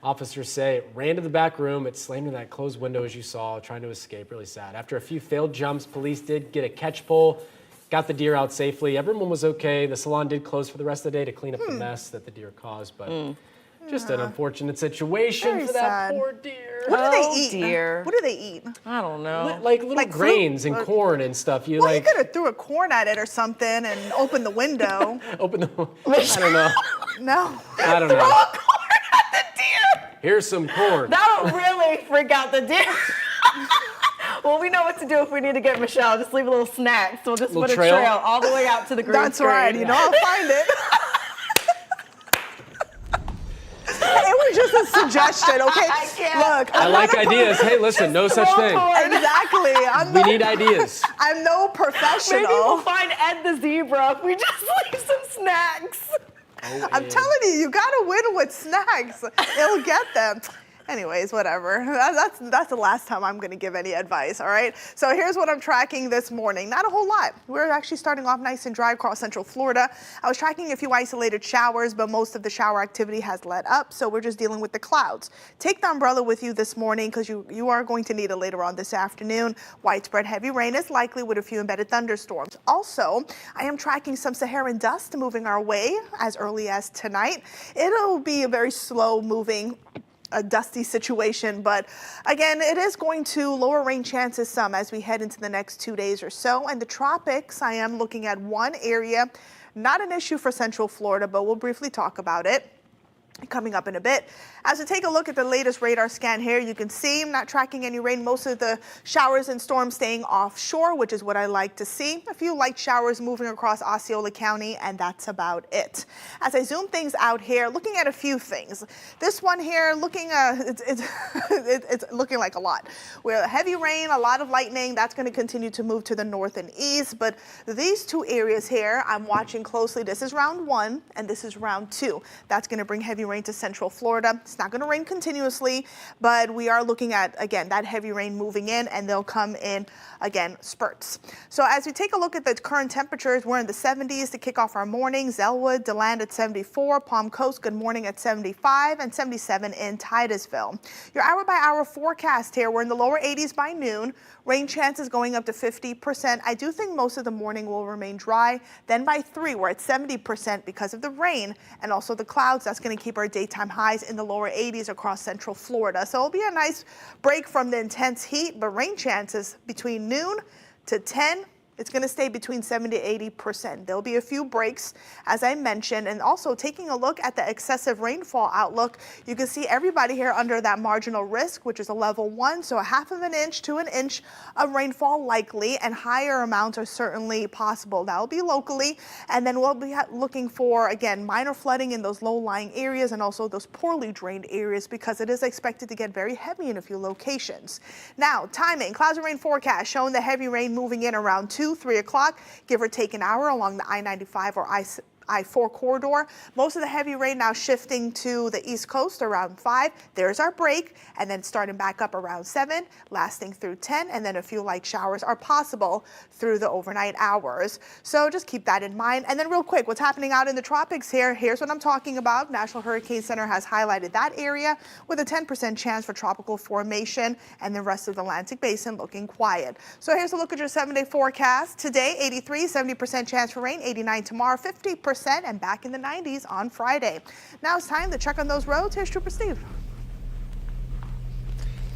Officers say it ran to the back room. It slammed in that closed window, as you saw, trying to escape. Really sad. After a few failed jumps, police did get a catch pole, got the deer out safely. Everyone was okay. The salon did close for the rest of the day to clean up the mess that the deer caused, but just an unfortunate situation Very for that sad. poor deer. What do they eat? Dear. What do they eat? I don't know. Like little grains and corn and stuff. You You could have threw a corn at it or something and opened the window. open the. I don't know. No. I don't know. Here's some corn. That'll really freak out the deer. Well, we know what to do if we need to get Michelle. Just leave a little snack. So we'll just put a trail? trail all the way out to the green That's screen. right. You know, I'll find it. It was just a suggestion, okay? Look, I like ideas. Hey, listen, no such thing. Exactly. We need ideas. I'm no professional. Maybe we'll find Ed the zebra if we just leave some snacks. I'm telling you, you gotta win with snacks. It'll get them. Anyways, whatever. That's the last time I'm going to give any advice, all right? So here's what I'm tracking this morning. Not a whole lot. We're actually starting off nice and dry across Central Florida. I was tracking a few isolated showers, but most of the shower activity has let up, so we're just dealing with the clouds. Take the umbrella with you this morning because you are going to need it later on this afternoon. Widespread heavy rain is likely with a few embedded thunderstorms. Also, I am tracking some Saharan dust moving our way as early as tonight. It'll be a very slow moving a dusty situation, but again, it is going to lower rain chances some as we head into the next 2 days or so. And the tropics, I am looking at one area, not an issue for Central Florida, but we'll briefly talk about it coming up in a bit. As we take a look at the latest radar scan here, you can see I'm not tracking any rain. Most of the showers and storms staying offshore, which is what I like to see. A few light showers moving across Osceola County, and that's about it. As I zoom things out here, looking at a few things. This one here, looking, it's looking like a lot. We're heavy rain, a lot of lightning. That's going to continue to move to the north and east. But these two areas here, I'm watching closely. This is round 1, and this is round 2. That's going to bring heavy rain to Central Florida. It's not going to rain continuously, but we are looking at, again, that heavy rain moving in, and they'll come in, again, spurts. So as we take a look at the current temperatures, we're in the 70s to kick off our morning. Zellwood, DeLand at 74, Palm Coast, good morning at 75, and 77 in Titusville. Your hour-by-hour forecast here, we're in the lower 80s by noon. Rain chances going up to 50%. I do think most of the morning will remain dry. Then by 3, we're at 70% because of the rain and also the clouds. That's going to keep our daytime highs in the lower 80s across Central Florida. So it'll be a nice break from the intense heat, but rain chances between noon to 10. It's going to stay between 70 to 80%. There'll be a few breaks, as I mentioned, and also taking a look at the excessive rainfall outlook, you can see everybody here under that marginal risk, which is a level 1, so a half of an inch to an inch of rainfall likely, and higher amounts are certainly possible. That will be locally, and then we'll be looking for, again, minor flooding in those low-lying areas and also those poorly drained areas because it is expected to get very heavy in a few locations. Now, timing, clouds and rain forecast showing the heavy rain moving in around 3 o'clock, give or take an hour along the I-95 or I-4 corridor. Most of the heavy rain now shifting to the East Coast around 5. There's our break, and then starting back up around 7, lasting through 10, and then a few light showers are possible through the overnight hours. So just keep that in mind. And then real quick, what's happening out in the tropics here? Here's what I'm talking about. National Hurricane Center has highlighted that area with a 10% chance for tropical formation, and the rest of the Atlantic Basin looking quiet. So here's a look at your 7-day forecast. Today, 83, 70% chance for rain, 89 tomorrow, 50%. And back in the 90s on Friday. Now it's time to check on those roads. Here's Trooper Steve.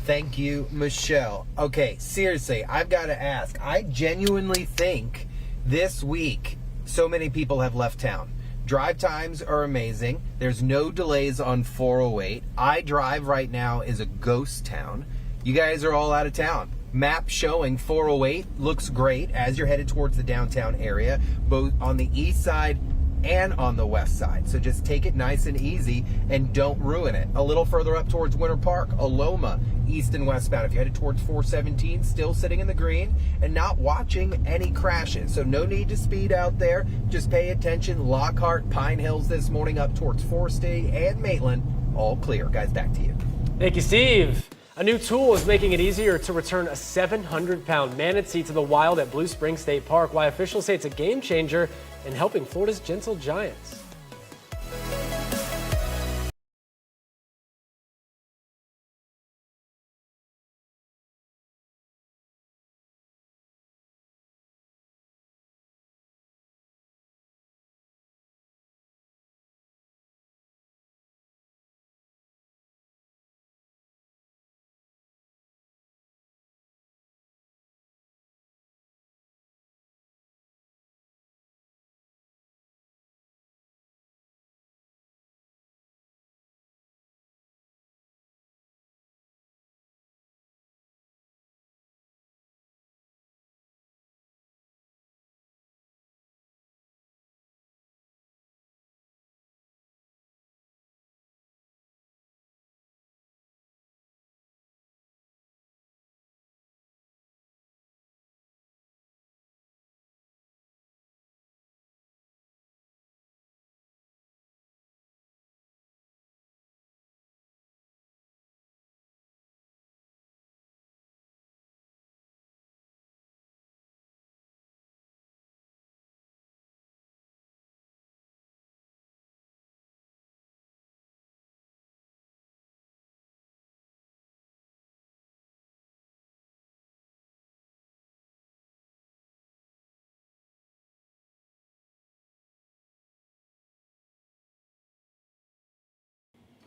Thank you, Michelle. Okay, seriously, I've got to ask. I genuinely think this week so many people have left town. Drive times are amazing. There's no delays on 408. iDrive right now is a ghost town. You guys are all out of town. Map showing 408 looks great as you're headed towards the downtown area, both on the east side and on the west side. So just take it nice and easy and don't ruin it. A little further up towards Winter Park, Aloma, east and westbound. If you're headed towards 417, still sitting in the green and not watching any crashes. So no need to speed out there. Just pay attention. Lockhart, Pine Hills this morning up towards Forest and Maitland. All clear. Guys, back to you. Thank you, Steve. A new tool is making it easier to return a 700-pound manatee to the wild at Blue Springs State Park. Why officials say it's a game changer in helping Florida's gentle giants.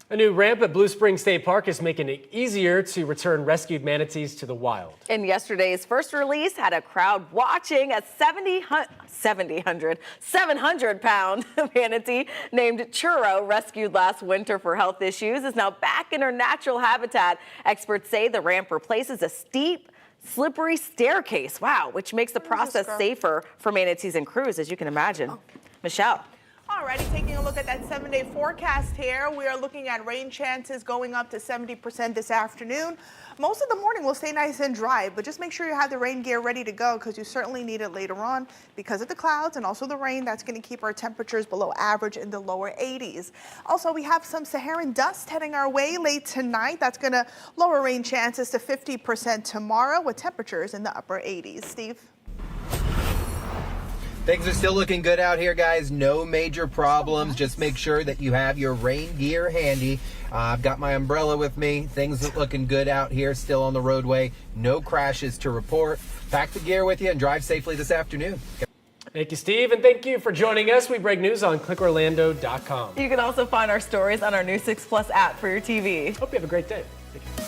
A new ramp at Blue Spring State Park is making it easier to return rescued manatees to the wild. And yesterday's first release had a crowd watching a 700-pound manatee named Churro, rescued last winter for health issues, is now back in her natural habitat. Experts say the ramp replaces a steep, slippery staircase, which makes the process safer for manatees and crews, as you can imagine. Michelle. Alrighty, taking a look at that 7-day forecast here. We are looking at rain chances going up to 70% this afternoon. Most of the morning will stay nice and dry, but just make sure you have the rain gear ready to go because you certainly need it later on because of the clouds and also the rain. That's going to keep our temperatures below average in the lower 80s. Also, we have some Saharan dust heading our way late tonight. That's going to lower rain chances to 50% tomorrow with temperatures in the upper 80s. Steve? Things are still looking good out here, guys. No major problems. Just make sure that you have your rain gear handy. I've got my umbrella with me. Things are looking good out here, still on the roadway. No crashes to report. Pack the gear with you and drive safely this afternoon. Thank you, Steve, and thank you for joining us. We break news on clickorlando.com. You can also find our stories on our new 6 Plus app for your TV. Hope you have a great day. Take care.